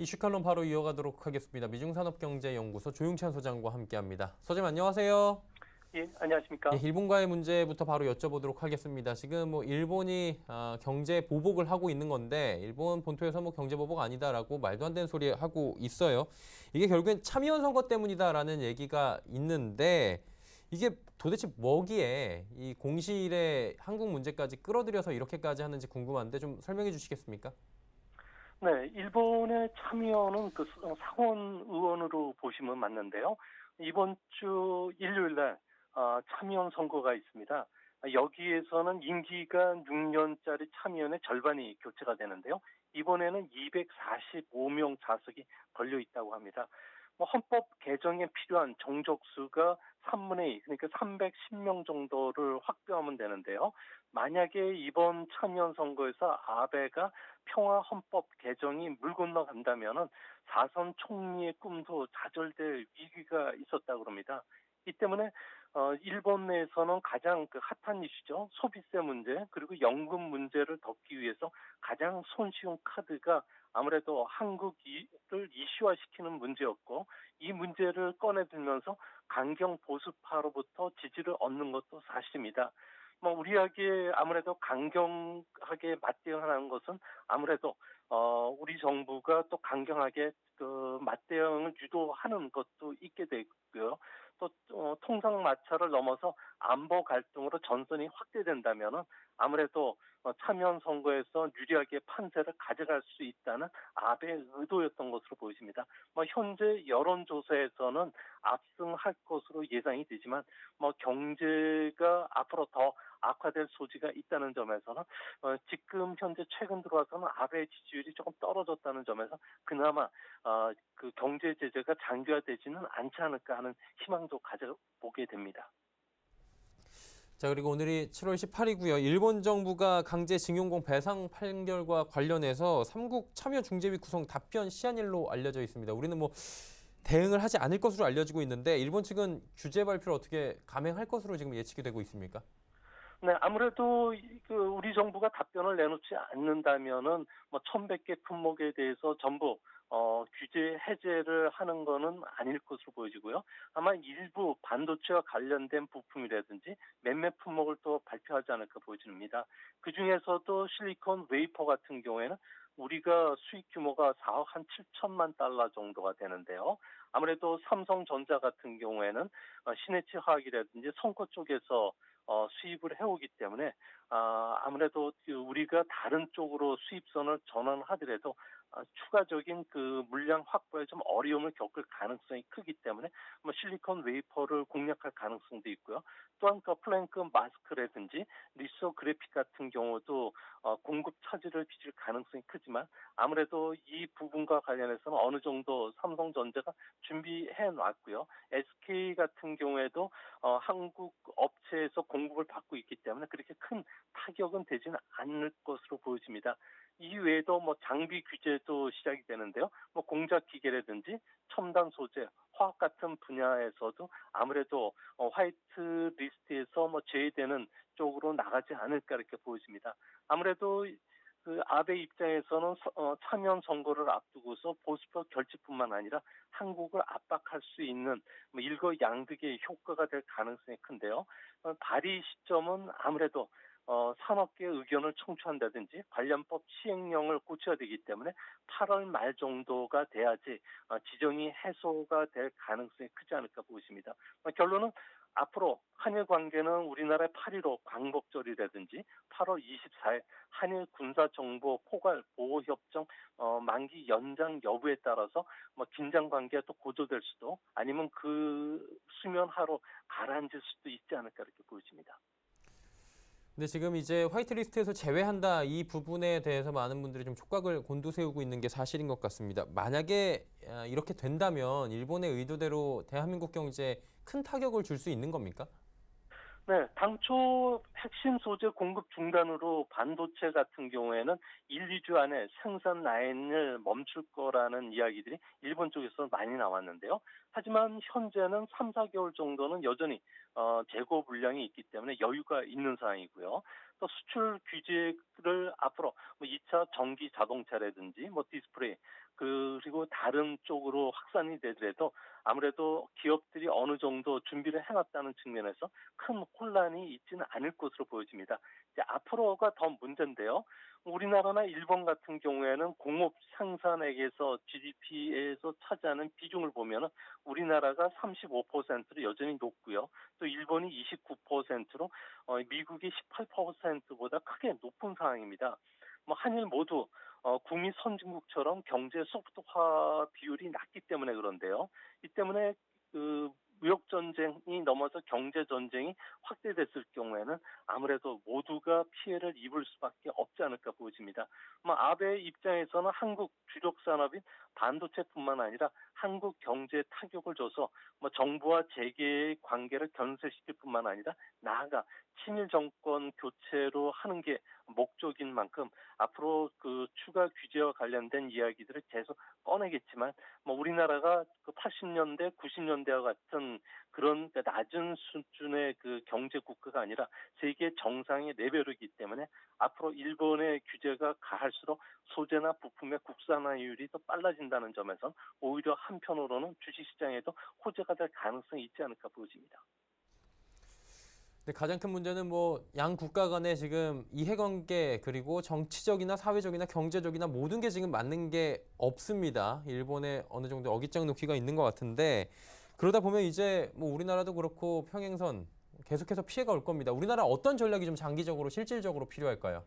이슈 칼럼 바로 이어가도록 하겠습니다. 미중산업경제연구소 조용찬 소장과 함께합니다. 소장님 안녕하세요. 예, 안녕하십니까? 예, 일본과의 문제부터 바로 여쭤보도록 하겠습니다. 지금 일본이 경제 보복을 하고 있는 건데 일본 본토에서 경제 보복 아니다라고 말도 안 되는 소리 하고 있어요. 이게 결국엔 참의원 선거 때문이다라는 얘기가 있는데 이게 도대체 뭐기에 이 공실의 한국 문제까지 끌어들여서 이렇게까지 하는지 궁금한데 좀 설명해 주시겠습니까? 네, 일본의 참여는 상원 의원으로 보시면 맞는데요. 이번 주 일요일날 참의원 선거가 있습니다. 여기에서는 임기가 6년짜리 참의원의 절반이 교체가 되는데요. 이번에는 245명 좌석이 걸려 있다고 합니다. 헌법 개정에 필요한 정족수가 3분의 2, 그러니까 310명 정도를 확보하면 되는데요. 만약에 이번 참의원 선거에서 아베가 평화 헌법 개정이 물 건너간다면은 4선 총리의 꿈도 좌절될 위기가 있었다고 합니다. 이 때문에 일본 내에서는 가장 핫한 이슈죠. 소비세 문제 그리고 연금 문제를 덮기 위해서 가장 손쉬운 카드가 아무래도 한국을 이슈화시키는 문제였고 이 문제를 꺼내들면서 강경 보수파로부터 지지를 얻는 것도 사실입니다. 우리에게 아무래도 강경하게 맞대응하는 것은 아무래도 우리 정부가 또 강경하게 맞대응을 유도하는 것도 있게 되고요. 또 통상 마찰을 넘어서 안보 갈등으로 전선이 확대된다면은 아무래도 참여한 선거에서 유리하게 판세를 가져갈 수 있다는 아베의 의도였던 것으로 보여집니다. 현재 여론조사에서는 압승할 것으로 예상이 되지만 경제가 앞으로 더 악화될 소지가 있다는 점에서는 지금 현재 최근 들어와서는 아베의 지지율이 조금 떨어졌다는 점에서 그나마 그 경제 제재가 장기화되지는 않지 않을까 하는 희망도 가져보게 됩니다. 자, 그리고 오늘이 7월 18일이고요. 일본 정부가 강제징용공 배상 판결과 관련해서 삼국 참여중재위 구성 답변 시한일로 알려져 있습니다. 우리는 대응을 하지 않을 것으로 알려지고 있는데 일본 측은 규제 발표를 어떻게 감행할 것으로 지금 예측이 되고 있습니까? 네, 아무래도 우리 정부가 답변을 내놓지 않는다면은 1,100개 품목에 대해서 전부 규제 해제를 하는 거는 아닐 것으로 보여지고요. 아마 일부 반도체와 관련된 부품이라든지 몇몇 품목을 또 발표하지 않을까 보여집니다. 그 중에서도 실리콘 웨이퍼 같은 경우에는 우리가 수익 규모가 4억 한 7천만 달러 정도가 되는데요. 아무래도 삼성전자 같은 경우에는 시네치 화학이라든지 성코 쪽에서 수입을 해오기 때문에 아무래도 우리가 다른 쪽으로 수입선을 전환하더라도 추가적인 물량 확보에 좀 어려움을 겪을 가능성이 크기 때문에 실리콘 웨이퍼를 공략할 가능성도 있고요. 또한 플랭크 마스크라든지 리소그래픽 같은 경우도 공급 차질을 빚을 가능성이 크지만 아무래도 이 부분과 관련해서는 어느 정도 삼성전자가 준비해 놨고요. SK 같은 경우에도 한국 업체에서 공급을 받고 있기 때문에 그렇게 큰 타격은 되지는 않을 것으로 보여집니다. 이 외에도 장비 규제도 시작이 되는데요. 공작 기계라든지 첨단 소재, 화학 같은 분야에서도 아무래도 화이트 리스트에서 제외되는 쪽으로 나가지 않을까 이렇게 보여집니다. 아무래도 아베 입장에서는 참여연 선거를 앞두고서 보수표 결집뿐만 아니라 한국을 압박할 수 있는 일거양득의 효과가 될 가능성이 큰데요. 발의 시점은 아무래도 산업계의 의견을 청취한다든지 관련법 시행령을 고쳐야 되기 때문에 8월 말 정도가 돼야지 지정이 해소가 될 가능성이 크지 않을까 보십니다. 결론은 앞으로 한일 관계는 우리나라의 8.15 광복절이라든지 8월 24일 한일 군사정보 포괄 보호협정 만기 연장 여부에 따라서 긴장 관계가 또 고조될 수도 아니면 그 수면하로 가라앉을 수도 있지 않을까 이렇게 보여집니다. 근데 지금 이제 화이트리스트에서 제외한다 이 부분에 대해서 많은 분들이 좀 촉각을 곤두세우고 있는 게 사실인 것 같습니다. 만약에 이렇게 된다면 일본의 의도대로 대한민국 경제에 큰 타격을 줄 수 있는 겁니까? 네, 당초 핵심 소재 공급 중단으로 반도체 같은 경우에는 1, 2주 안에 생산 라인을 멈출 거라는 이야기들이 일본 쪽에서 많이 나왔는데요. 하지만 현재는 3, 4개월 정도는 여전히 재고 물량이 있기 때문에 여유가 있는 상황이고요. 또 수출 규제를 앞으로 2차 전기 자동차라든지 디스플레이 그리고 다른 쪽으로 확산이 되더라도 아무래도 기업들이 어느 정도 준비를 해놨다는 측면에서 큰 혼란이 있지는 않을 것으로 보여집니다. 이제 앞으로가 더 문제인데요. 우리나라나 일본 같은 경우에는 공업 생산액에서 GDP에서 차지하는 비중을 보면은 우리나라가 35%로 여전히 높고요. 또 일본이 29%로 미국이 18%보다 크게 높은 상황입니다. 뭐 한일 모두 북미 선진국처럼 경제 소프트화 비율이 낮기 때문에 그런데요. 이 때문에 그 무역 전쟁이 넘어서 경제 전쟁이 확대됐을 경우에는 아무래도 모두가 피해를 입을 수밖에 없지 않을까 보여집니다. 아베 입장에서는 한국 주력 산업인 반도체뿐만 아니라 한국 경제에 타격을 줘서 정부와 재계의 관계를 견쇄시킬 뿐만 아니라 나아가 친일 정권 교체로 하는 게 목적인 만큼 앞으로 그 추가 규제와 관련된 이야기들을 계속 꺼내겠지만 우리나라가 그 80년대, 90년대와 같은 그런 그 낮은 수준의 그 경제 국가가 아니라 세계 정상의 레벨이기 때문에 앞으로 일본의 규제가 가할수록 소재나 부품의 국산화율이 더 빨라진다는 점에서 오히려 한편으로는 주식시장에도 호재가 될 가능성이 있지 않을까 보여집니다. 근데 가장 큰 문제는 뭐 양 국가 간에 지금 이해관계 그리고 정치적이나 사회적이나 경제적이나 모든 게 지금 맞는 게 없습니다. 일본에 어느 정도 어깃장 놓기가 있는 것 같은데 그러다 보면 이제 뭐 우리나라도 그렇고 평행선 계속해서 피해가 올 겁니다. 우리나라 어떤 전략이 좀 장기적으로 실질적으로 필요할까요?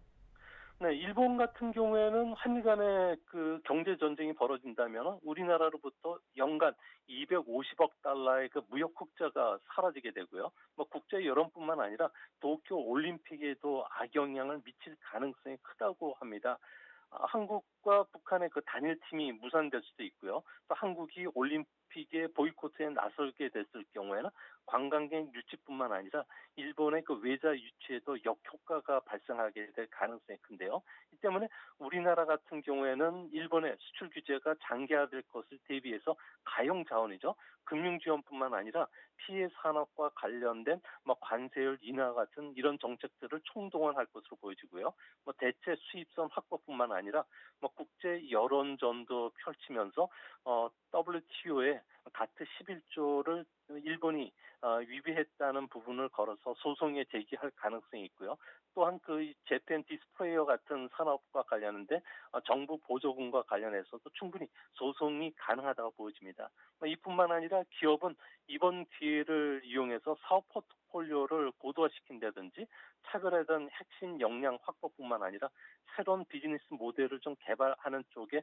네, 일본 같은 경우에는 한일 간의 그 경제 전쟁이 벌어진다면 우리나라로부터 연간 250억 달러의 그 무역 흑자가 사라지게 되고요. 국제 여론뿐만 아니라 도쿄 올림픽에도 악영향을 미칠 가능성이 크다고 합니다. 한국과 북한의 그 단일팀이 무산될 수도 있고요. 또 한국이 올림픽의 보이콧에 나설게 됐을 경우에는 관광객 유치뿐만 아니라 일본의 그 외자 유치에도 역효과가 발생하게 될 가능성이 큰데요. 이 때문에 우리나라 같은 경우에는 일본의 수출 규제가 장기화될 것을 대비해서 가용 자원이죠. 금융 지원뿐만 아니라 피해 산업과 관련된 관세율 인하 같은 이런 정책들을 총동원할 것으로 보여지고요. 대체 수입선 확보뿐만 아니라 국제 여론전도 펼치면서 WTO에 가트 11조를 일본이 위배했다는 부분을 걸어서 소송에 제기할 가능성이 있고요. 또한 그 재팬 디스플레이어 같은 산업과 관련된 정부 보조금과 관련해서도 충분히 소송이 가능하다고 보여집니다. 이뿐만 아니라 기업은 이번 기회를 이용해서 사업 포트폴리오를 고도화시킨다든지 차별화된 핵심 역량 확보뿐만 아니라 새로운 비즈니스 모델을 좀 개발하는 쪽에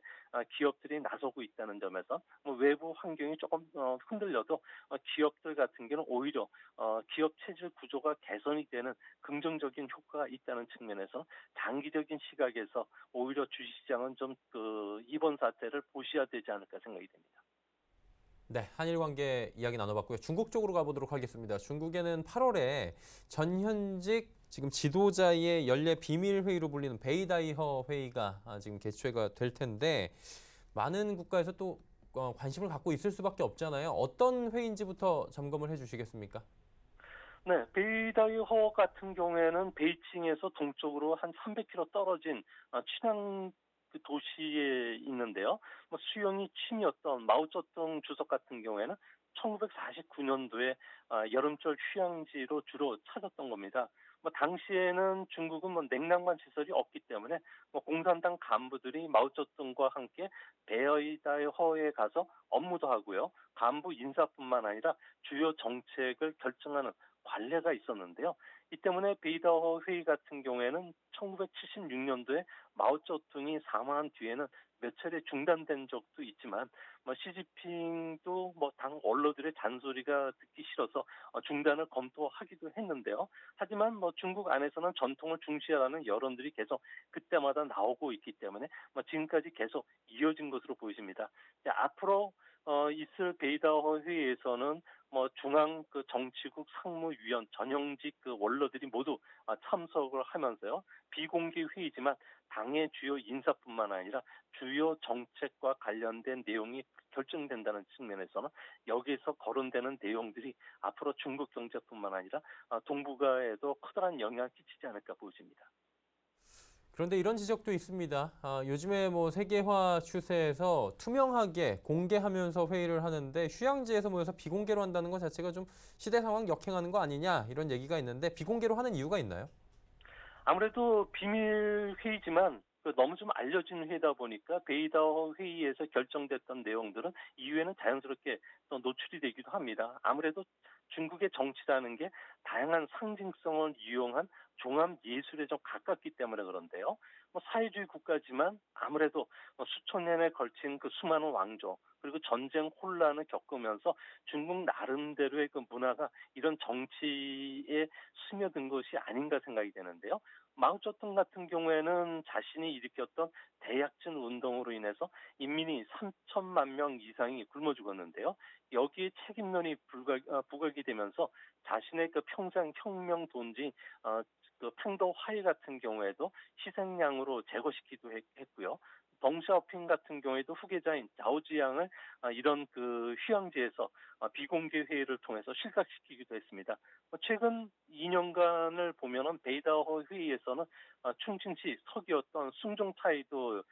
기업들이 나서고 있다는 점에서 외부 환경이 조금 흔들려도 기업들 같은 경우는 오히려 기업 체질 구조가 개선이 되는 긍정적인 효과가 있다는 측면에서 장기적인 시각에서 오히려 주식시장은 좀 그 이번 사태를 보셔야 되지 않을까 생각이 됩니다. 네, 한일 관계 이야기 나눠봤고요. 중국 쪽으로 가보도록 하겠습니다. 중국에는 8월에 전현직 지금 지도자의 연례 비밀 회의로 불리는 베이다이허 회의가 지금 개최가 될 텐데 많은 국가에서 또 관심을 갖고 있을 수밖에 없잖아요. 어떤 회의인지부터 점검을 해주시겠습니까? 네, 베이다이허 같은 경우에는 베이징에서 동쪽으로 한 300km 떨어진 친양 그 도시에 있는데요. 수용이 취미였던 마오쩌둥 주석 같은 경우에는 1949년도에 여름철 휴양지로 주로 찾았던 겁니다. 당시에는 중국은 냉난방 시설이 없기 때문에 공산당 간부들이 마오쩌둥과 함께 베이다이허에 가서 업무도 하고요. 간부 인사뿐만 아니라 주요 정책을 결정하는 관례가 있었는데요. 이 때문에 베이다이허 회의 같은 경우에는 1976년도에 마오쩌둥이 사망한 뒤에는 몇 차례 중단된 적도 있지만 시진핑도 당 원로들의 잔소리가 듣기 싫어서 중단을 검토하기도 했는데요. 하지만 중국 안에서는 전통을 중시하라는 여론들이 계속 그때마다 나오고 있기 때문에 지금까지 계속 이어진 것으로 보여집니다. 앞으로 있을 베이다이허 회의에서는 중앙 그 정치국 상무위원 전형직 그 원로들이 모두 참석을 하면서요. 비공개 회의지만 당의 주요 인사뿐만 아니라 주요 정책과 관련된 내용이 결정된다는 측면에서는 여기에서 거론되는 내용들이 앞으로 중국 경제뿐만 아니라 동북아에도 커다란 영향을 끼치지 않을까 보여집니다. 그런데 이런 지적도 있습니다. 요즘에 뭐 세계화 추세에서 투명하게 공개하면서 회의를 하는데 휴양지에서 모여서 비공개로 한다는 것 자체가 좀 시대 상황 역행하는 거 아니냐 이런 얘기가 있는데 비공개로 하는 이유가 있나요? 아무래도 비밀 회의지만 너무 좀 알려진 회의다 보니까 베이더 회의에서 결정됐던 내용들은 이후에는 자연스럽게 또 노출이 되기도 합니다. 아무래도 중국의 정치라는 게 다양한 상징성을 이용한 종합 예술에 좀 가깝기 때문에 그런데요. 뭐 사회주의 국가지만 아무래도 수천 년에 걸친 그 수많은 왕조 그리고 전쟁 혼란을 겪으면서 중국 나름대로의 그 문화가 이런 정치에 스며든 것이 아닌가 생각이 되는데요. 마오쩌둥 같은 경우에는 자신이 일으켰던 대약진 운동으로 인해서 인민이 3천만 명 이상이 굶어 죽었는데요. 여기에 책임론이 부각이 되면서 자신의 그 평생 혁명 돈지 그 팽도 화해 같은 경우에도 희생양으로 제거시키기도 했고요. 덩샤오핑 같은 경우에도 후계자인 자오지양을 이런 그 휴양지에서 비공개 회의를 통해서 실각시키기도 했습니다. 최근 2년간을 보면은 베이다호 회의에서는 충칭시 서기였던 숭종타이도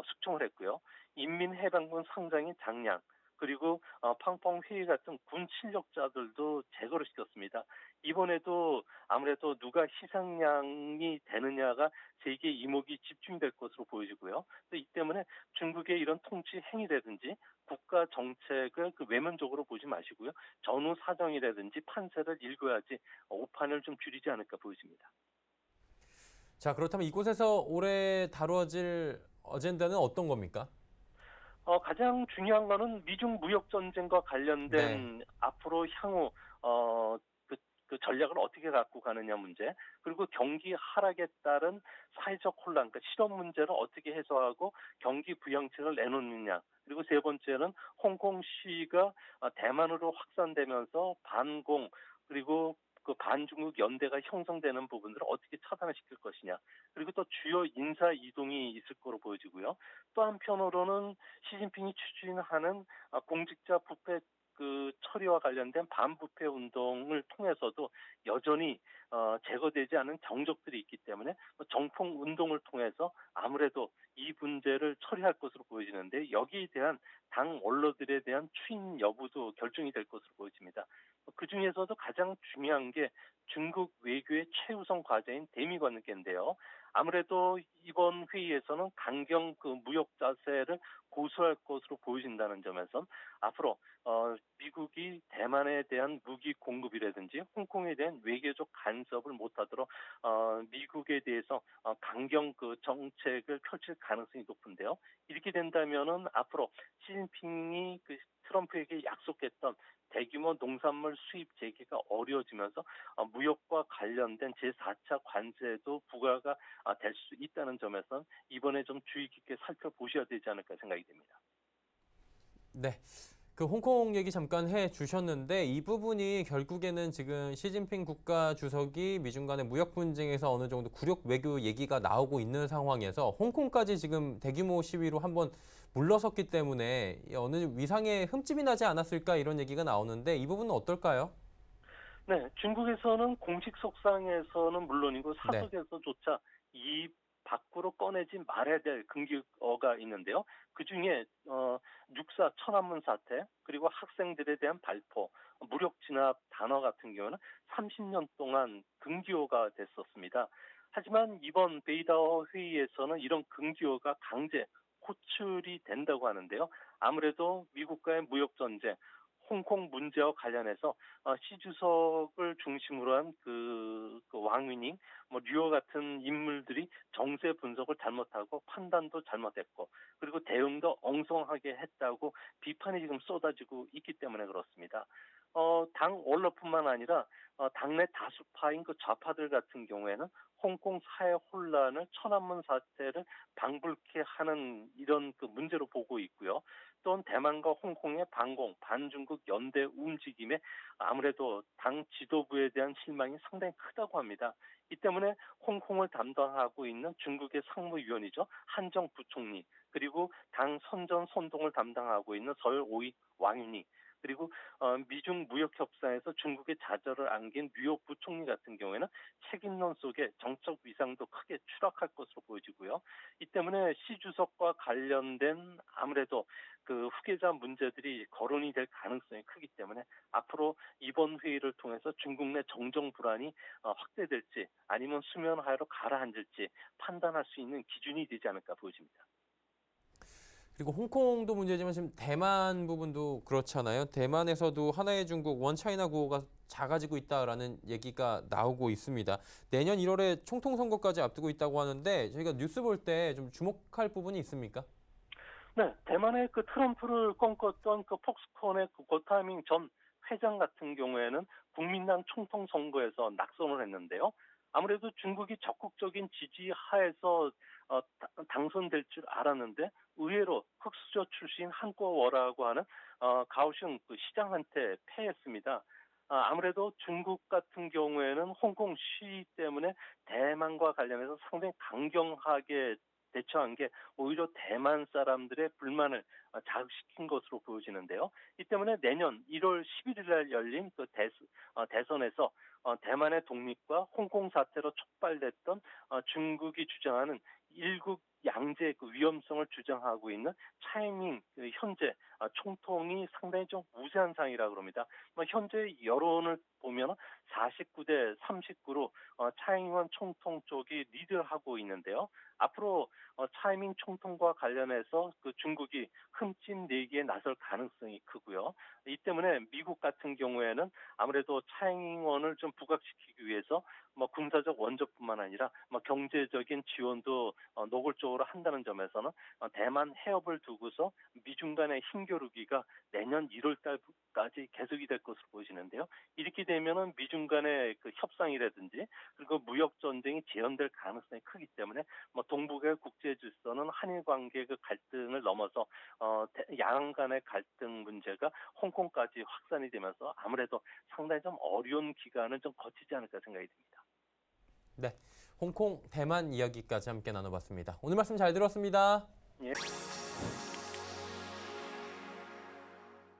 숙청을 했고요. 인민해방군 상장인 장량 그리고 팡펑 회의 같은 군 실력자들도 제거를 시켰습니다. 이번에도 아무래도 누가 희생양이 되느냐가 세계 이목이 집중될 것으로 보여지고요. 또 이 때문에 중국의 이런 통치 행위라든지 국가 정책을 그 외면적으로 보지 마시고요. 전후 사정이라든지 판세를 읽어야지 오판을 좀 줄이지 않을까 보여집니다. 자, 그렇다면 이곳에서 올해 다뤄질 어젠다는 어떤 겁니까? 가장 중요한 거는 미중 무역 전쟁과 네. 관련된 앞으로 향후 어, 그 전략을 어떻게 갖고 가느냐 문제, 그리고 경기 하락에 따른 사회적 혼란, 그러니까 실업 문제를 어떻게 해소하고 경기 부양책을 내놓느냐, 그리고 세 번째는 홍콩 시위가 대만으로 확산되면서 반공 그리고 그 반중국 연대가 형성되는 부분들을 어떻게 차단을 시킬 것이냐, 그리고 또 주요 인사 이동이 있을 거로 보여지고요. 또 한편으로는 시진핑이 추진하는 공직자 부패 그 처리와 관련된 반부패 운동을 통해서도 여전히 제거되지 않은 정적들이 있기 때문에 정통 운동을 통해서 아무래도 이 문제를 처리할 것으로 보여지는데, 여기에 대한 당 원로들에 대한 추인 여부도 결정이 될 것으로 보여집니다. 그 중에서도 가장 중요한 게 중국 외교의 최우선 과제인 대미관계인데요. 아무래도 이번 회의에서는 강경 그 무역 자세를 고수할 것으로 보여진다는 점에서 앞으로 미국이 대만에 대한 무기 공급이라든지 홍콩에 대한 외교적 간섭을 못하도록 미국에 대해서 강경 그 정책을 펼칠 가능성이 높은데요. 이렇게 된다면은 앞으로 시진핑이 그 트럼프에게 약속했던 대규모 농산물 수입 재개가 어려워지면서 무역과 관련된 제4차 관세도 부과가 될 수 있다는 점에서 이번에 좀 주의 깊게 살펴보셔야 되지 않을까 생각이 됩니다. 네. 그 홍콩 얘기 잠깐 해 주셨는데 이 부분이 결국에는 지금 시진핑 국가 주석이 미중 간의 무역 분쟁에서 어느 정도 굴욕 외교 얘기가 나오고 있는 상황에서 홍콩까지 지금 대규모 시위로 한번 물러섰기 때문에 어느 위상에 흠집이 나지 않았을까 이런 얘기가 나오는데 이 부분은 어떨까요? 네, 중국에서는 공식 석상에서는 물론이고 네. 사석에서조차 이 밖으로 꺼내지 말아야 될 금기어가 있는데요. 그 중에 육사 천안문 사태, 그리고 학생들에 대한 발포, 무력 진압 단어 같은 경우는 30년 동안 금기어가 됐었습니다. 하지만 이번 베이다어 회의에서는 이런 금기어가 강제 호출이 된다고 하는데요. 아무래도 미국과의 무역 전쟁, 홍콩 문제와 관련해서 시 주석을 중심으로 한 그 왕위닝, 뭐 류어 같은 인물들이 정세 분석을 잘못하고 판단도 잘못했고, 그리고 대응도 엉성하게 했다고 비판이 지금 쏟아지고 있기 때문에 그렇습니다. 당 원로뿐만 아니라 당내 다수파인 그 좌파들 같은 경우에는 홍콩 사회 혼란을 천안문 사태를 방불케 하는 이런 그 문제로 보고 있고요. 또한 대만과 홍콩의 반공, 반중국 연대 움직임에 아무래도 당 지도부에 대한 실망이 상당히 크다고 합니다. 이 때문에 홍콩을 담당하고 있는 중국의 상무위원이죠. 한정 부총리, 그리고 당 선전 선동을 담당하고 있는 설 오이 왕윤희, 그리고 미중 무역 협상에서 중국의 좌절을 안긴 뉴욕 부총리 같은 경우에는 책임론 속에 정적 위상도 크게 추락할 것으로 보여지고요. 이 때문에 시 주석과 관련된 아무래도 그 후계자 문제들이 거론이 될 가능성이 크기 때문에 앞으로 이번 회의를 통해서 중국 내 정정 불안이 확대될지 아니면 수면 하에로 가라앉을지 판단할 수 있는 기준이 되지 않을까 보여집니다. 그리고 홍콩도 문제지만 지금 대만 부분도 그렇잖아요. 대만에서도 하나의 중국 원차이나 구호가 작아지고 있다라는 얘기가 나오고 있습니다. 내년 1월에 총통 선거까지 앞두고 있다고 하는데 저희가 뉴스 볼 때 좀 주목할 부분이 있습니까? 네, 대만의 그 트럼프를 꿈꿨던 그 폭스콘의 그 고타밍 전 회장 같은 경우에는 국민당 총통 선거에서 낙선을 했는데요. 아무래도 중국이 적극적인 지지 하에서 당선될 줄 알았는데 의외로 흑수저 출신 한꺼워라고 하는 가오슝 그 시장한테 패했습니다. 아무래도 중국 같은 경우에는 홍콩 시위 때문에 대만과 관련해서 상당히 강경하게 대처한 게 오히려 대만 사람들의 불만을 자극시킨 것으로 보여지는데요. 이 때문에 내년 1월 11일 날 열린 그 대선에서 대만의 독립과 홍콩 사태로 촉발됐던 중국이 주장하는 일국 양제 그 위험성을 주장하고 있는 차이밍 그 현재 총통이 상당히 좀 우세한 상이라고 그럽니다. 현재 여론을 보면 49대 39로 차이잉원 총통 쪽이 리드하고 있는데요. 앞으로 차이밍 총통과 관련해서 그 중국이 흠집 내기에 나설 가능성이 크고요. 이 때문에 미국 같은 경우에는 아무래도 차이잉원을 좀 부각시키기 위해서 군사적 원조뿐만 아니라 경제적인 지원도 노골적으로 한다는 점에서는 대만 해협을 두고서 미중 간의 힘겨루기가 내년 1월 달까지 계속이 될 것으로 보이시는데요. 이렇게 되면은 미중 간의 그 협상이라든지 그리고 무역 전쟁이 재현될 가능성이 크기 때문에 동북의 국제 질서는 한일 관계 그 갈등을 넘어서 양안 간의 갈등 문제가 홍콩까지 확산이 되면서 아무래도 상당히 좀 어려운 기간을 좀 거치지 않을까 생각이 듭니다. 네, 홍콩, 대만 이야기까지 함께 나눠봤습니다. 오늘 말씀 잘 들었습니다. 예.